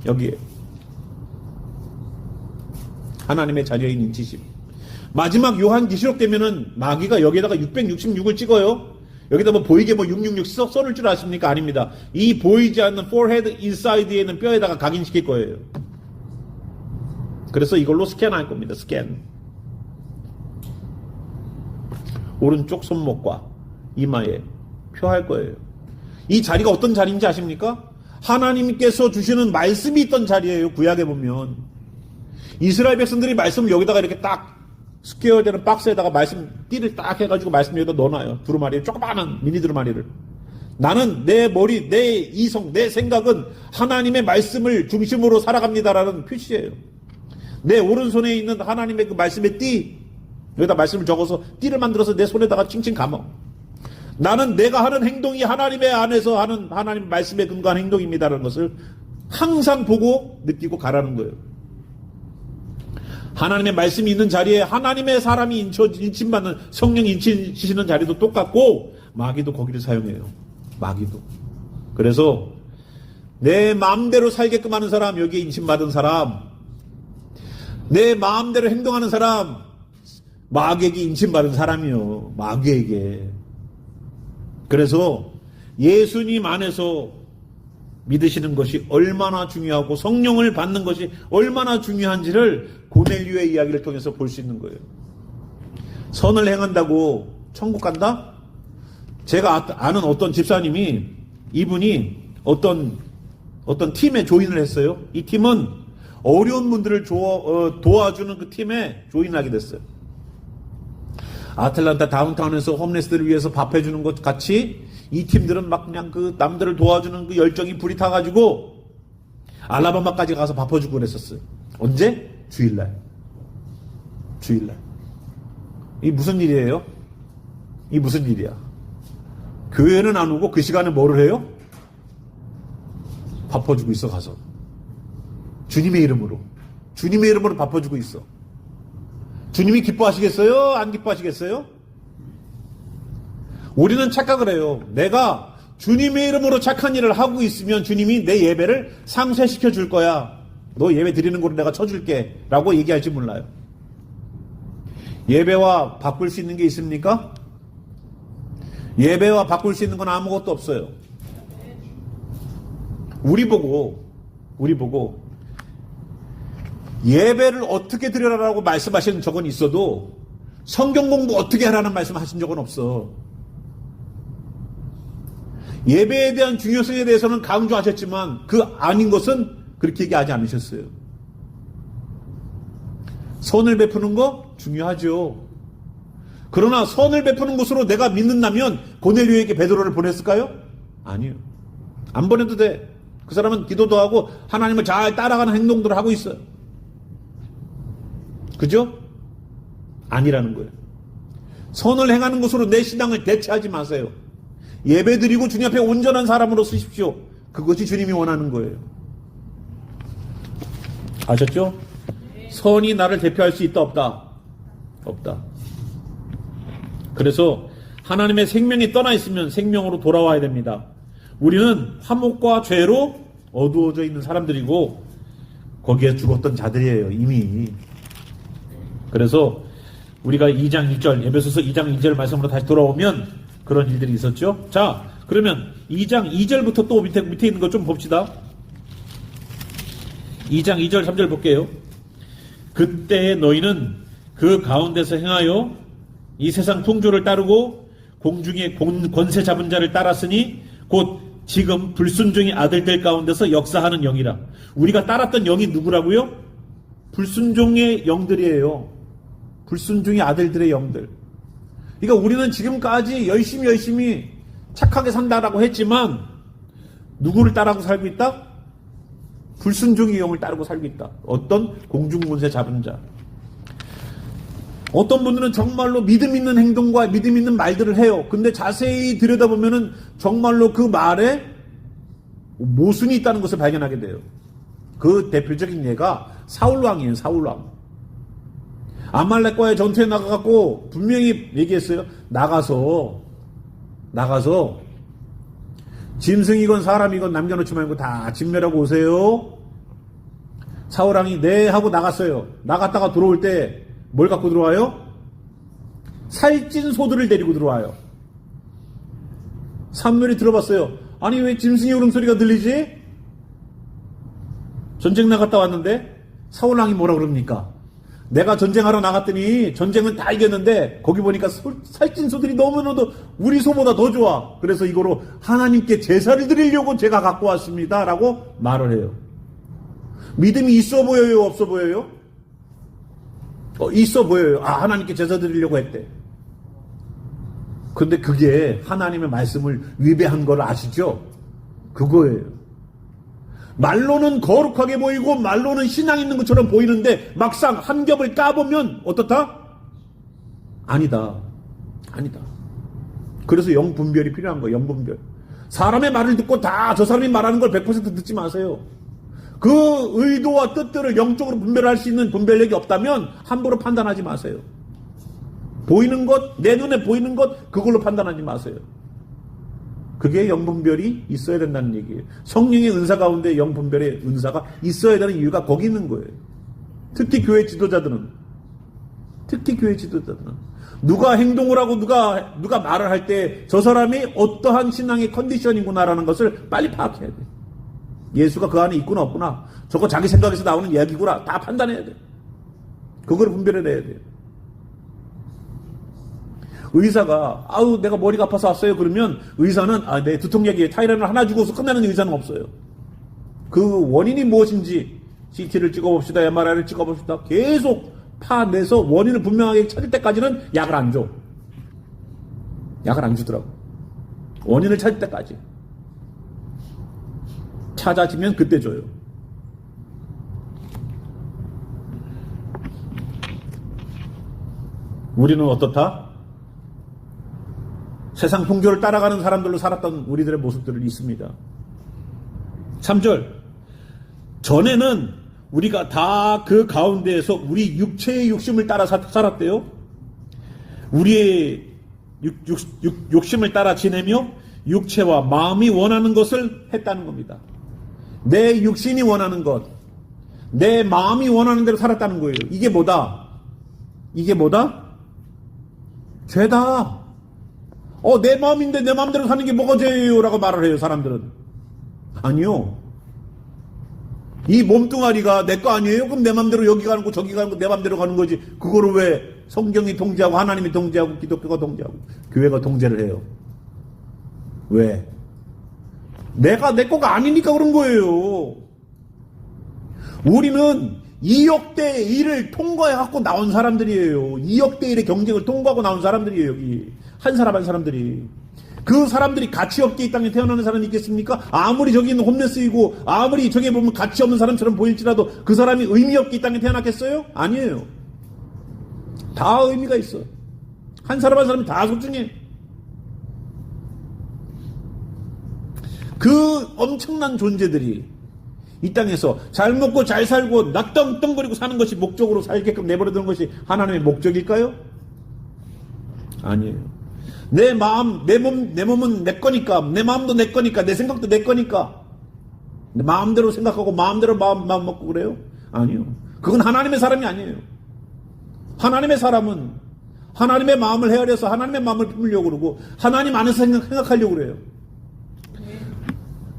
여기에 하나님의 자녀인 인치심. 마지막 요한계시록 되면은 마귀가 여기에다가 666을 찍어요. 여기다 뭐 보이게 뭐 666 써놓을 줄 아십니까? 아닙니다. 이 보이지 않는 forehead inside에 있는 뼈에다가 각인시킬 거예요. 그래서 이걸로 스캔할 겁니다. 스캔. 오른쪽 손목과 이마에 표할 거예요. 이 자리가 어떤 자리인지 아십니까? 하나님께서 주시는 말씀이 있던 자리예요. 구약에 보면 이스라엘 백성들이 말씀을 여기다가 이렇게 딱 스퀘어 되는 박스에다가 말씀 띠를 딱 해가지고 말씀 여기다 넣어놔요. 두루마리, 조그마한 미니 두루마리를. 나는 내 머리, 내 이성, 내 생각은 하나님의 말씀을 중심으로 살아갑니다라는 표시예요. 내 오른손에 있는 하나님의 그 말씀의 띠, 여기다 말씀을 적어서 띠를 만들어서 내 손에다가 칭칭 감아. 나는 내가 하는 행동이 하나님의 안에서 하는 하나님 말씀에 근거한 행동입니다라는 것을 항상 보고 느끼고 가라는 거예요. 하나님의 말씀이 있는 자리에 하나님의 사람이 인침받는 성령 인치시는 자리도 똑같고 마귀도 거기를 사용해요. 마귀도. 그래서 내 마음대로 살게끔 하는 사람, 여기에 인침받은 사람, 내 마음대로 행동하는 사람, 마귀에게 인침받은 사람이요. 마귀에게. 그래서 예수님 안에서 믿으시는 것이 얼마나 중요하고 성령을 받는 것이 얼마나 중요한지를 고넬료의 이야기를 통해서 볼 수 있는 거예요. 선을 행한다고 천국 간다? 제가 아는 어떤 집사님이 이분이 어떤 팀에 조인을 했어요. 이 팀은 어려운 분들을 도와주는 그 팀에 조인하게 됐어요. 아틀란타 다운타운에서 홈레스들을 위해서 밥 해주는 것 같이 이 팀들은 막 그냥 그 남들을 도와주는 그 열정이 불이 타가지고 알라바마까지 가서 밥 해주고 그랬었어요. 언제? 주일날. 이 무슨 일이에요? 이 무슨 일이야? 교회는 안 오고 그 시간에 뭐를 해요? 밥 해주고 있어 가서. 주님의 이름으로 밥 해주고 있어. 주님이 기뻐하시겠어요? 안 기뻐하시겠어요? 우리는 착각을 해요. 내가 주님의 이름으로 착한 일을 하고 있으면 주님이 내 예배를 상쇄시켜 줄 거야. 너 예배 드리는 거로 내가 쳐줄게. 라고 얘기할지 몰라요. 예배와 바꿀 수 있는 게 있습니까? 예배와 바꿀 수 있는 건 아무것도 없어요. 우리 보고 예배를 어떻게 드려라라고 말씀하시는 적은 있어도 성경 공부 어떻게 하라는 말씀하신 적은 없어. 예배에 대한 중요성에 대해서는 강조하셨지만 그 아닌 것은 그렇게 얘기하지 않으셨어요. 선을 베푸는 거 중요하죠. 그러나 선을 베푸는 것으로 내가 믿는다면 고넬료에게 베드로를 보냈을까요? 아니요. 안 보내도 돼. 그 사람은 기도도 하고 하나님을 잘 따라가는 행동들을 하고 있어요. 그죠? 아니라는 거예요. 선을 행하는 것으로 내 신앙을 대체하지 마세요. 예배드리고 주님 앞에 온전한 사람으로 쓰십시오. 그것이 주님이 원하는 거예요. 아셨죠? 선이 나를 대표할 수 있다 없다? 없다. 그래서 하나님의 생명이 떠나 있으면 생명으로 돌아와야 됩니다. 우리는 화목과 죄로 어두워져 있는 사람들이고 거기에 죽었던 자들이에요, 이미. 그래서 우리가 2장 1절, 에베소서 2장 2절 말씀으로 다시 돌아오면 그런 일들이 있었죠. 자, 그러면 2장 2절부터 또 밑에 있는 거 좀 봅시다. 2장 2절 3절 볼게요. 그때 너희는 그 가운데서 행하여 이 세상 풍조를 따르고 공중의 권세 잡은 자를 따랐으니 곧 지금 불순종의 아들들 가운데서 역사하는 영이라. 우리가 따랐던 영이 누구라고요? 불순종의 영들이에요. 불순종의 아들들의 영들. 그러니까 우리는 지금까지 열심히 착하게 산다라고 했지만 누구를 따라고 살고 있다? 불순종의 영을 따르고 살고 있다. 어떤 공중권세 잡은 자. 어떤 분들은 정말로 믿음 있는 행동과 믿음 있는 말들을 해요. 근데 자세히 들여다보면은 정말로 그 말에 모순이 있다는 것을 발견하게 돼요. 그 대표적인 예가 사울왕이에요. 사울왕. 아말렉과의 전투에 나가갖고 분명히 얘기했어요. 나가서 짐승이건 사람이건 남겨놓지 말고 다 진멸하고 오세요. 사울왕이 네 하고 나갔어요. 나갔다가 들어올 때 뭘 갖고 들어와요? 살찐 소들을 데리고 들어와요. 삼면이 들어봤어요. 아니 왜 짐승의 울음소리가 들리지? 전쟁 나갔다 왔는데 사울왕이 뭐라 그럽니까? 내가 전쟁하러 나갔더니 전쟁은 다 이겼는데 거기 보니까 살찐 소들이 너무너무 우리 소보다 더 좋아. 그래서 이거로 하나님께 제사를 드리려고 제가 갖고 왔습니다. 라고 말을 해요. 믿음이 있어 보여요? 없어 보여요? 있어 보여요. 하나님께 제사 드리려고 했대. 근데 그게 하나님의 말씀을 위배한 걸 아시죠? 그거예요. 말로는 거룩하게 보이고 말로는 신앙 있는 것처럼 보이는데 막상 한 겹을 까보면 어떻다? 아니다. 그래서 영분별이 필요한 거예요. 영분별. 사람의 말을 듣고 다 저 사람이 말하는 걸 100% 듣지 마세요. 그 의도와 뜻들을 영적으로 분별할 수 있는 분별력이 없다면 함부로 판단하지 마세요. 보이는 것, 내 눈에 보이는 것, 그걸로 판단하지 마세요. 그게 영분별이 있어야 된다는 얘기예요. 성령의 은사 가운데 영분별의 은사가 있어야 되는 이유가 거기 있는 거예요. 특히 교회 지도자들은 누가 행동을 하고 누가 말을 할 때 저 사람이 어떠한 신앙의 컨디션이구나라는 것을 빨리 파악해야 돼. 예수가 그 안에 있구나 없구나. 저거 자기 생각에서 나오는 이야기구나. 다 판단해야 돼. 그걸 분별해내야 돼요. 의사가 내가 머리가 아파서 왔어요. 그러면 의사는 내 두통약에 타이레놀 하나 주고서 끝나는 의사는 없어요. 그 원인이 무엇인지 CT를 찍어봅시다. MRI를 찍어봅시다. 계속 파내서 원인을 분명하게 찾을 때까지는 약을 안 줘. 약을 안 주더라고. 원인을 찾을 때까지. 찾아지면 그때 줘요. 우리는 어떻다? 세상 풍조를 따라가는 사람들로 살았던 우리들의 모습들이 있습니다. 3절. 전에는 우리가 다 그 가운데에서 우리 육체의 욕심을 따라 살았대요. 우리의 욕심을 따라 지내며 육체와 마음이 원하는 것을 했다는 겁니다. 내 육신이 원하는 것, 내 마음이 원하는 대로 살았다는 거예요. 이게 뭐다? 죄다. 내 마음인데 내 마음대로 사는 게 뭐가 죄예요? 라고 말을 해요, 사람들은. 아니요. 이 몸뚱아리가 내 거 아니에요? 그럼 내 마음대로 여기 가는 거 저기 가는 거 내 마음대로 가는 거지. 그거를 왜 성경이 통제하고 하나님이 통제하고 기독교가 통제하고 교회가 통제를 해요? 왜? 내가 내 거가 아니니까 그런 거예요. 우리는 2억 대 1을 통과해갖고 나온 사람들이에요. 2억 대 1의 경쟁을 통과하고 나온 사람들이에요, 여기. 한 사람 한 사람들이. 그 사람들이 가치 없게 이 땅에 태어나는 사람이 있겠습니까? 아무리 저기 있는 홈레스이고, 아무리 저기 보면 가치 없는 사람처럼 보일지라도 그 사람이 의미 없게 이 땅에 태어났겠어요? 아니에요. 다 의미가 있어. 한 사람 한 사람이 다 소중해. 그 엄청난 존재들이 이 땅에서 잘 먹고 잘 살고 낙덩덩거리고 사는 것이 목적으로 살게끔 내버려두는 것이 하나님의 목적일까요? 아니에요. 내 마음, 내 몸은 내 거니까, 내 마음도 내 거니까, 내 생각도 내 거니까, 내 마음대로 생각하고 마음대로 마음 먹고 그래요? 아니요. 그건 하나님의 사람이 아니에요. 하나님의 사람은 하나님의 마음을 헤아려서 하나님의 마음을 품으려고 그러고 하나님 안에서 생각하려고 그래요.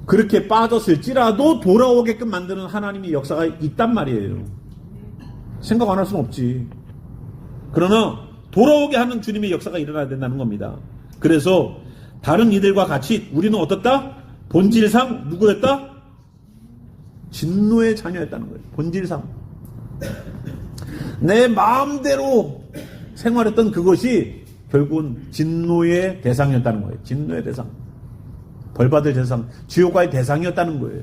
그렇게 빠졌을지라도 돌아오게끔 만드는 하나님의 역사가 있단 말이에요. 생각 안 할 수는 없지. 그러나 돌아오게 하는 주님의 역사가 일어나야 된다는 겁니다. 그래서 다른 이들과 같이 우리는 어떻다? 본질상 누구였다? 진노의 자녀였다는 거예요. 본질상. 내 마음대로 생활했던 그것이 결국은 진노의 대상이었다는 거예요. 진노의 대상. 벌받을 대상, 지옥과의 대상이었다는 거예요.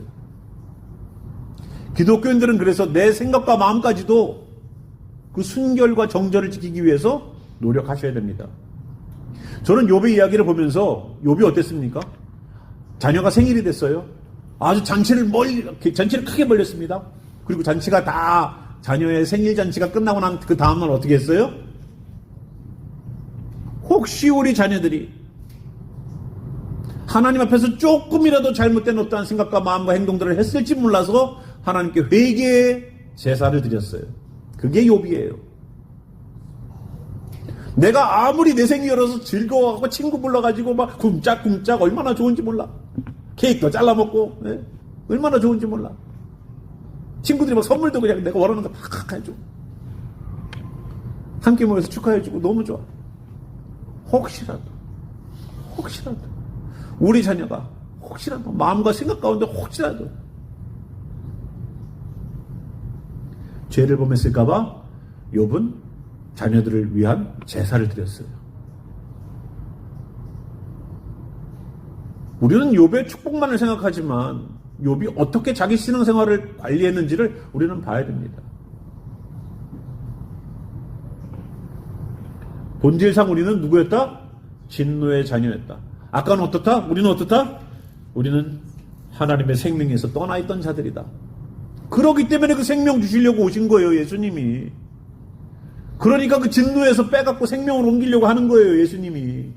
기독교인들은 그래서 내 생각과 마음까지도 그 순결과 정절을 지키기 위해서 노력하셔야 됩니다. 저는 욥의 이야기를 보면서 욥이 어땠습니까? 자녀가 생일이 됐어요. 아주 잔치를 크게 벌렸습니다. 그리고 잔치가 다 자녀의 생일 잔치가 끝나고 난 그 다음날 어떻게 했어요? 혹시 우리 자녀들이 하나님 앞에서 조금이라도 잘못된 어떠한 생각과 마음과 행동들을 했을지 몰라서 하나님께 회개의 제사를 드렸어요. 그게 욥이에요. 내가 아무리 내 생일이라서 즐거워하고 친구 불러가지고 막 굶짝굶짝 얼마나 좋은지 몰라. 케이크도 잘라 먹고 얼마나 좋은지 몰라. 친구들이 막 선물도 그냥 내가 원하는 거 다 해줘. 함께 모여서 축하해주고 너무 좋아. 혹시라도 우리 자녀가 혹시라도 마음과 생각 가운데 혹시라도 죄를 범했을까봐 욥은 자녀들을 위한 제사를 드렸어요. 우리는 욥의 축복만을 생각하지만 욥이 어떻게 자기 신앙생활을 관리했는지를 우리는 봐야 됩니다. 본질상 우리는 누구였다? 진노의 자녀였다. 아까는 어떻다? 우리는 어떻다? 우리는 하나님의 생명에서 떠나 있던 자들이다. 그렇기 때문에 그 생명 주시려고 오신 거예요, 예수님이. 그러니까 그 진노에서 빼갖고 생명을 옮기려고 하는 거예요, 예수님이.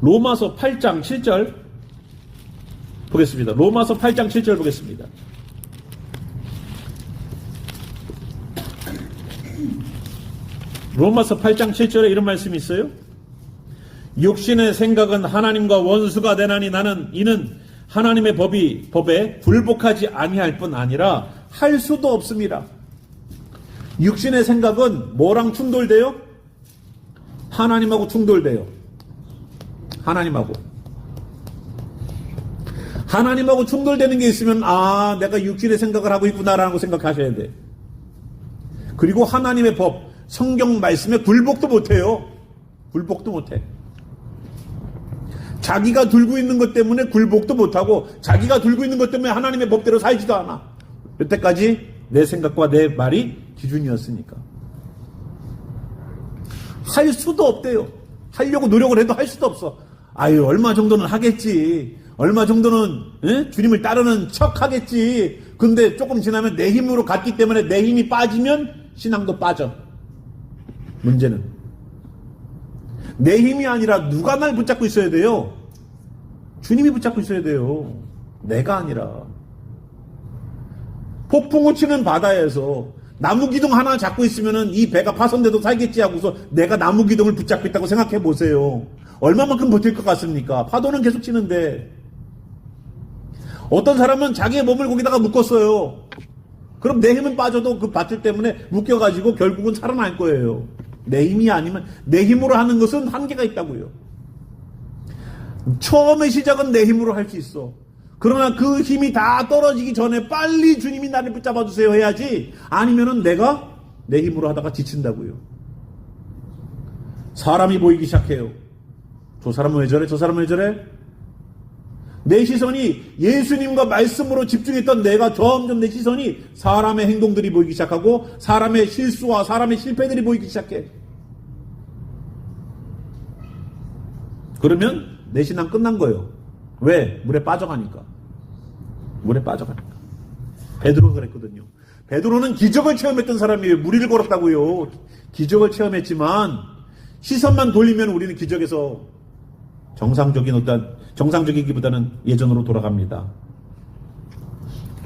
로마서 8장 7절 보겠습니다. 로마서 8장 7절 보겠습니다. 로마서 8장 7절에 이런 말씀이 있어요. 육신의 생각은 하나님과 원수가 되나니 이는 하나님의 법에 굴복하지 아니할 뿐 아니라 할 수도 없습니다. 육신의 생각은 뭐랑 충돌돼요? 하나님하고 충돌돼요. 하나님하고 충돌되는 게 있으면 내가 육신의 생각을 하고 있구나라고 생각하셔야 돼. 그리고 하나님의 법, 성경 말씀에 굴복도 못해요. 굴복도 못해. 자기가 들고 있는 것 때문에 굴복도 못하고 자기가 들고 있는 것 때문에 하나님의 법대로 살지도 않아. 여태까지 내 생각과 내 말이 기준이었으니까. 할 수도 없대요. 하려고 노력을 해도 할 수도 없어. 얼마 정도는 하겠지. 얼마 정도는 주님을 따르는 척 하겠지. 근데 조금 지나면 내 힘으로 갔기 때문에 내 힘이 빠지면 신앙도 빠져. 문제는 내 힘이 아니라 누가 날 붙잡고 있어야 돼요? 주님이 붙잡고 있어야 돼요. 내가 아니라. 폭풍우 치는 바다에서 나무 기둥 하나 잡고 있으면은 이 배가 파손돼도 살겠지 하고서 내가 나무 기둥을 붙잡고 있다고 생각해 보세요. 얼마만큼 버틸 것 같습니까? 파도는 계속 치는데. 어떤 사람은 자기의 몸을 거기다가 묶었어요. 그럼 내 힘은 빠져도 그 밧줄 때문에 묶여가지고 결국은 살아날 거예요. 내 힘이 아니면 내 힘으로 하는 것은 한계가 있다고요. 처음의 시작은 내 힘으로 할 수 있어. 그러나 그 힘이 다 떨어지기 전에 빨리 주님이 나를 붙잡아 주세요 해야지. 아니면은 내가 내 힘으로 하다가 지친다고요. 사람이 보이기 시작해요. 저 사람은 왜 저래? 저 사람은 왜 저래? 내 시선이 예수님과 말씀으로 집중했던 내가 점점 내 시선이 사람의 행동들이 보이기 시작하고 사람의 실수와 사람의 실패들이 보이기 시작해. 그러면 내 신앙 끝난 거예요. 왜? 물에 빠져가니까. 물에 빠져가는 거. 베드로가 그랬거든요. 베드로는 기적을 체험했던 사람이에요. 무리를 걸었다고요. 기적을 체험했지만 시선만 돌리면 우리는 기적에서 정상적이기보다는 예전으로 돌아갑니다.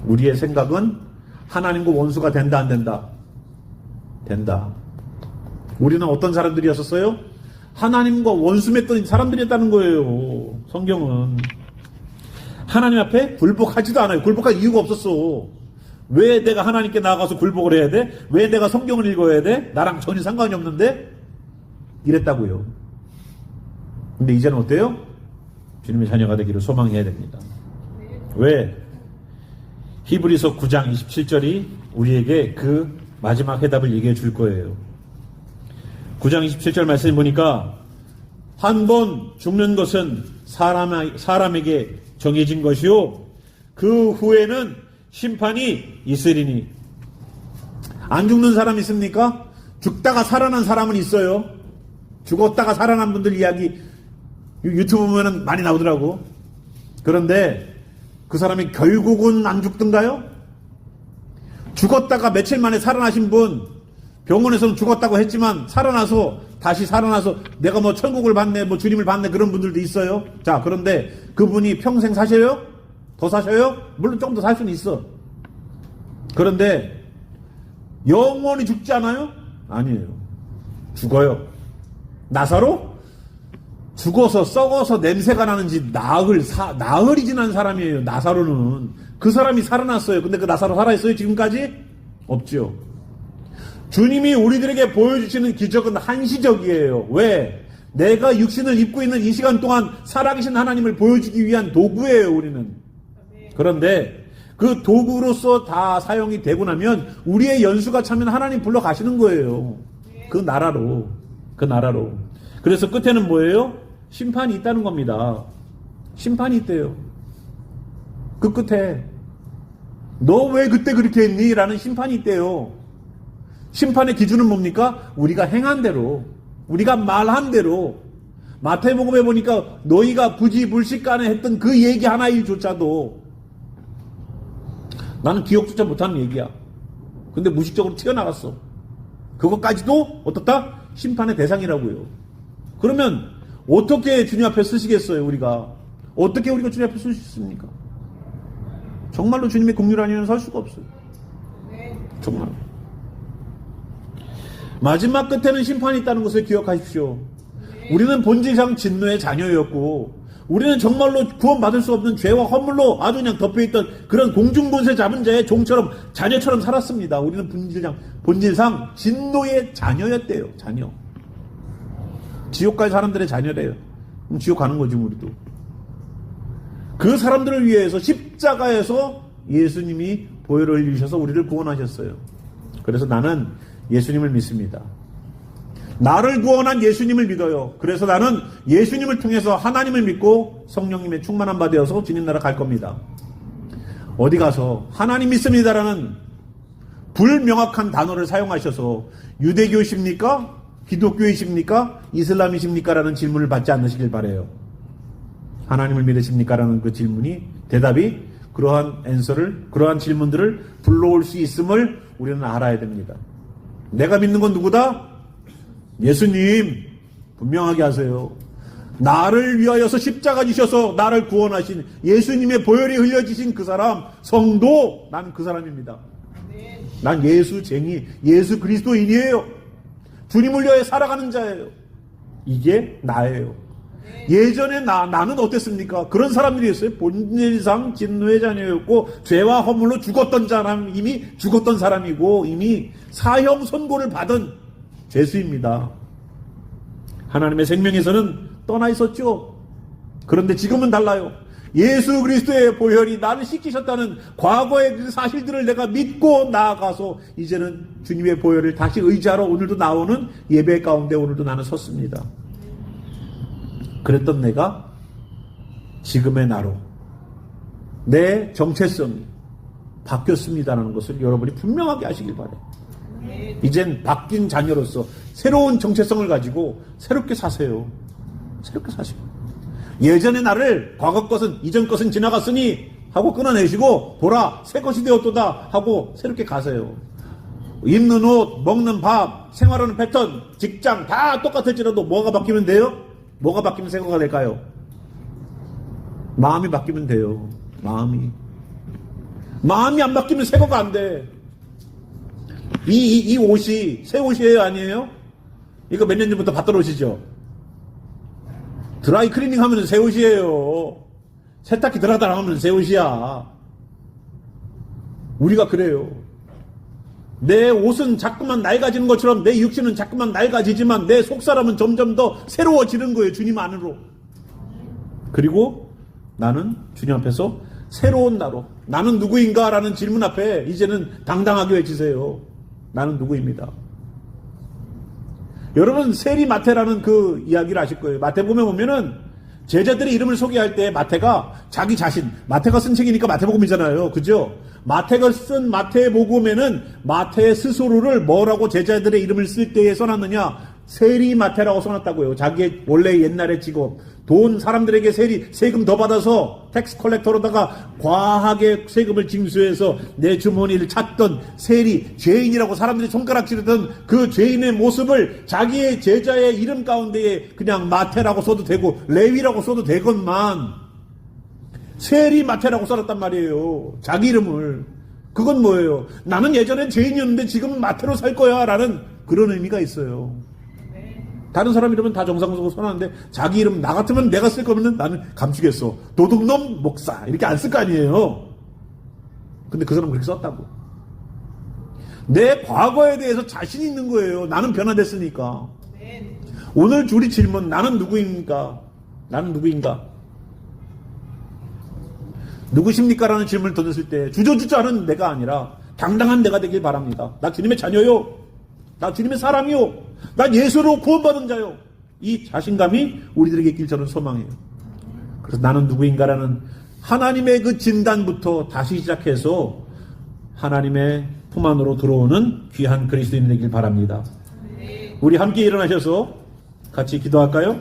우리의 생각은 하나님과 원수가 된다 안 된다? 된다. 우리는 어떤 사람들이었었어요? 하나님과 원수 맺던 사람들이었다는 거예요. 성경은. 하나님 앞에 굴복하지도 않아요. 굴복할 이유가 없었어. 왜 내가 하나님께 나아가서 굴복을 해야 돼? 왜 내가 성경을 읽어야 돼? 나랑 전혀 상관이 없는데? 이랬다고요. 근데 이제는 어때요? 주님의 자녀가 되기를 소망해야 됩니다. 왜? 히브리서 9장 27절이 우리에게 그 마지막 해답을 얘기해 줄 거예요. 9장 27절 말씀 보니까 한 번 죽는 것은 사람에게 정해진 것이요 그 후에는 심판이 있으리니. 안 죽는 사람 있습니까? 죽다가 살아난 사람은 있어요. 죽었다가 살아난 분들 이야기 유튜브 보면 많이 나오더라고. 그런데 그 사람이 결국은 안 죽던가요? 죽었다가 며칠 만에 살아나신 분, 병원에서는 죽었다고 했지만 살아나서 다시 살아나서 내가 뭐 천국을 받네, 뭐 주님을 받네 그런 분들도 있어요. 자, 그런데 그분이 평생 사셔요? 더 사셔요? 물론 좀 더 살 수는 있어. 그런데 영원히 죽지 않아요? 아니에요. 죽어요. 나사로? 죽어서 썩어서 냄새가 나는지 나흘이 지난 사람이에요. 나사로는. 그 사람이 살아났어요. 근데 그 나사로 살아있어요? 지금까지? 없죠. 주님이 우리들에게 보여주시는 기적은 한시적이에요. 왜? 내가 육신을 입고 있는 이 시간 동안 살아계신 하나님을 보여주기 위한 도구예요. 우리는. 그런데 그 도구로서 다 사용이 되고 나면 우리의 연수가 차면 하나님 불러 가시는 거예요. 그 나라로. 그래서 끝에는 뭐예요? 심판이 있다는 겁니다. 심판이 있대요. 그 끝에 너 왜 그때 그렇게 했니? 라는 심판이 있대요. 심판의 기준은 뭡니까? 우리가 행한 대로, 우리가 말한 대로. 마태복음에 보니까 너희가 부지불식간에 했던 그 얘기 하나일조차도 나는 기억조차 못하는 얘기야. 근데 무식적으로 튀어나갔어. 그것까지도 어떻다? 심판의 대상이라고요. 그러면 어떻게 주님 앞에 쓰시겠어요? 우리가 어떻게 우리가 주님 앞에 쓸 수 있습니까? 정말로 주님의 긍휼 아니면 설 수가 없어요. 정말. 마지막 끝에는 심판이 있다는 것을 기억하십시오. 우리는 본질상 진노의 자녀였고 우리는 정말로 구원받을 수 없는 죄와 허물로 아주 그냥 덮여있던 그런 공중본세 잡은 자의 종처럼 자녀처럼 살았습니다. 우리는 본질상 진노의 자녀였대요. 자녀. 지옥 갈 사람들의 자녀래요. 그럼 지옥 가는 거지 우리도. 그 사람들을 위해서 십자가에서 예수님이 보혈을 흘리셔서 우리를 구원하셨어요. 그래서 나는 예수님을 믿습니다. 나를 구원한 예수님을 믿어요. 그래서 나는 예수님을 통해서 하나님을 믿고 성령님의 충만한 바 되어서 주님 나라 갈 겁니다. 어디 가서 하나님 믿습니다라는 불명확한 단어를 사용하셔서 유대교이십니까? 기독교이십니까? 이슬람이십니까? 라는 질문을 받지 않으시길 바라요. 하나님을 믿으십니까? 라는 그 질문이 대답이 그러한 질문들을 불러올 수 있음을 우리는 알아야 됩니다. 내가 믿는 건 누구다? 예수님. 분명하게 하세요. 나를 위하여서 십자가 지셔서 나를 구원하신 예수님의 보혈이 흘려지신 그 사람, 성도, 난 그 사람입니다. 난 예수쟁이, 예수 그리스도인이에요. 주님을 위하여 살아가는 자예요. 이게 나예요. 예전에 나는 어땠습니까? 그런 사람들이었어요. 본질상 진노의 자녀였고 죄와 허물로 죽었던 사람, 이미 죽었던 사람이고 이미 사형 선고를 받은 죄수입니다. 하나님의 생명에서는 떠나 있었죠. 그런데 지금은 달라요. 예수 그리스도의 보혈이 나를 씻기셨다는 과거의 그 사실들을 내가 믿고 나아가서 이제는 주님의 보혈을 다시 의지하러 오늘도 나오는 예배 가운데 오늘도 나는 섰습니다. 그랬던 내가 지금의 나로 내 정체성이 바뀌었습니다라는 것을 여러분이 분명하게 하시길 바라요. 이젠 바뀐 자녀로서 새로운 정체성을 가지고 새롭게 사세요. 새롭게 사시고 예전의 나를 과거 것은 이전 것은 지나갔으니 하고 끊어내시고 보라 새 것이 되었도다 하고 새롭게 가세요. 입는 옷, 먹는 밥, 생활하는 패턴, 직장 다 똑같을지라도 뭐가 바뀌면 돼요? 뭐가 바뀌면 새 거가 될까요? 마음이 바뀌면 돼요. 마음이 안 바뀌면 새 거가 안 돼. 이 옷이 새 옷이에요, 아니에요? 이거 몇 년 전부터 받던 옷이죠. 드라이 클리닝 하면 새 옷이에요. 세탁기 들어가다 하면 새 옷이야. 우리가 그래요. 내 옷은 자꾸만 낡아지는 것처럼 내 육신은 자꾸만 낡아지지만 내 속사람은 점점 더 새로워지는 거예요. 주님 안으로. 그리고 나는 주님 앞에서 새로운 나로 나는 누구인가 라는 질문 앞에 이제는 당당하게 외치세요. 나는 누구입니다. 여러분 세리마태라는 그 이야기를 아실 거예요. 마태복음에 보면은 제자들의 이름을 소개할 때 마태가 자기 자신, 마태가 쓴 책이니까 마태복음이잖아요. 그죠? 마태가 쓴 마태복음에는 마태 스스로를 뭐라고 제자들의 이름을 쓸 때에 써놨느냐? 세리마태라고 써놨다고요. 자기의 원래 옛날의 직업. 돈 사람들에게 세금 더 받아서 텍스 컬렉터로다가 과하게 세금을 징수해서 내 주머니를 찾던 세리, 죄인이라고 사람들이 손가락질하던 그 죄인의 모습을 자기의 제자의 이름 가운데에 그냥 마태라고 써도 되고 레위라고 써도 되건만 세리마태라고 써놨단 말이에요. 자기 이름을. 그건 뭐예요? 나는 예전엔 죄인이었는데 지금은 마태로 살 거야 라는 그런 의미가 있어요. 다른 사람 이름은 다 정상적으로 써놨는데 자기 이름 나 같으면 내가 쓸 거면 나는 감추겠어. 도둑놈 목사 이렇게 안 쓸 거 아니에요. 근데 그 사람은 그렇게 썼다고. 내 과거에 대해서 자신 있는 거예요. 나는 변화됐으니까. 오늘 우리 질문 나는 누구입니까? 나는 누구인가? 누구십니까? 라는 질문을 던졌을 때 주저주저하는 내가 아니라 당당한 내가 되길 바랍니다. 나 주님의 자녀요. 나 주님의 사람이요. 난 예수로 구원받은 자요. 이 자신감이 우리들에게 있길 저는 소망해요. 그래서 나는 누구인가라는 하나님의 그 진단부터 다시 시작해서 하나님의 품 안으로 들어오는 귀한 그리스도인이 되길 바랍니다. 우리 함께 일어나셔서 같이 기도할까요?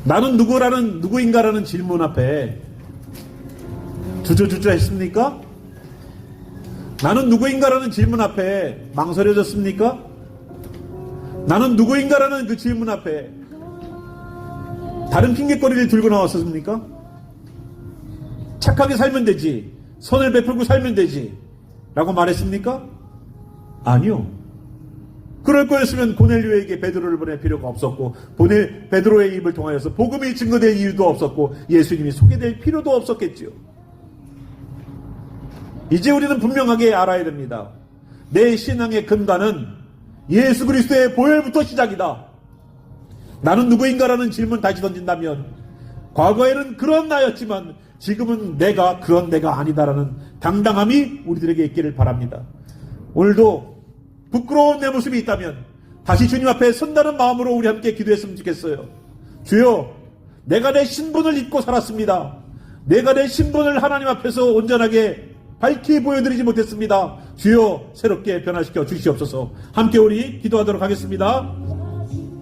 나는 누구인가라는 질문 앞에 주저주저 했습니까? 나는 누구인가라는 질문 앞에 망설여졌습니까? 나는 누구인가라는 그 질문 앞에 다른 핑계거리를 들고 나왔었습니까? 착하게 살면 되지, 선을 베풀고 살면 되지 라고 말했습니까? 아니요. 그럴 거였으면 고넬료에게 베드로를 보낼 필요가 없었고 베드로의 입을 통하여서 복음이 증거될 이유도 없었고 예수님이 소개될 필요도 없었겠지요. 이제 우리는 분명하게 알아야 됩니다. 내 신앙의 근간은 예수 그리스도의 보혈부터 시작이다. 나는 누구인가라는 질문 다시 던진다면 과거에는 그런 나였지만 지금은 내가 그런 내가 아니다라는 당당함이 우리들에게 있기를 바랍니다. 오늘도 부끄러운 내 모습이 있다면 다시 주님 앞에 선다는 마음으로 우리 함께 기도했으면 좋겠어요. 주여, 내가 내 신분을 잊고 살았습니다. 내가 내 신분을 하나님 앞에서 온전하게 밝히 보여드리지 못했습니다. 주여 새롭게 변화시켜 주시옵소서. 함께 우리 기도하도록 하겠습니다.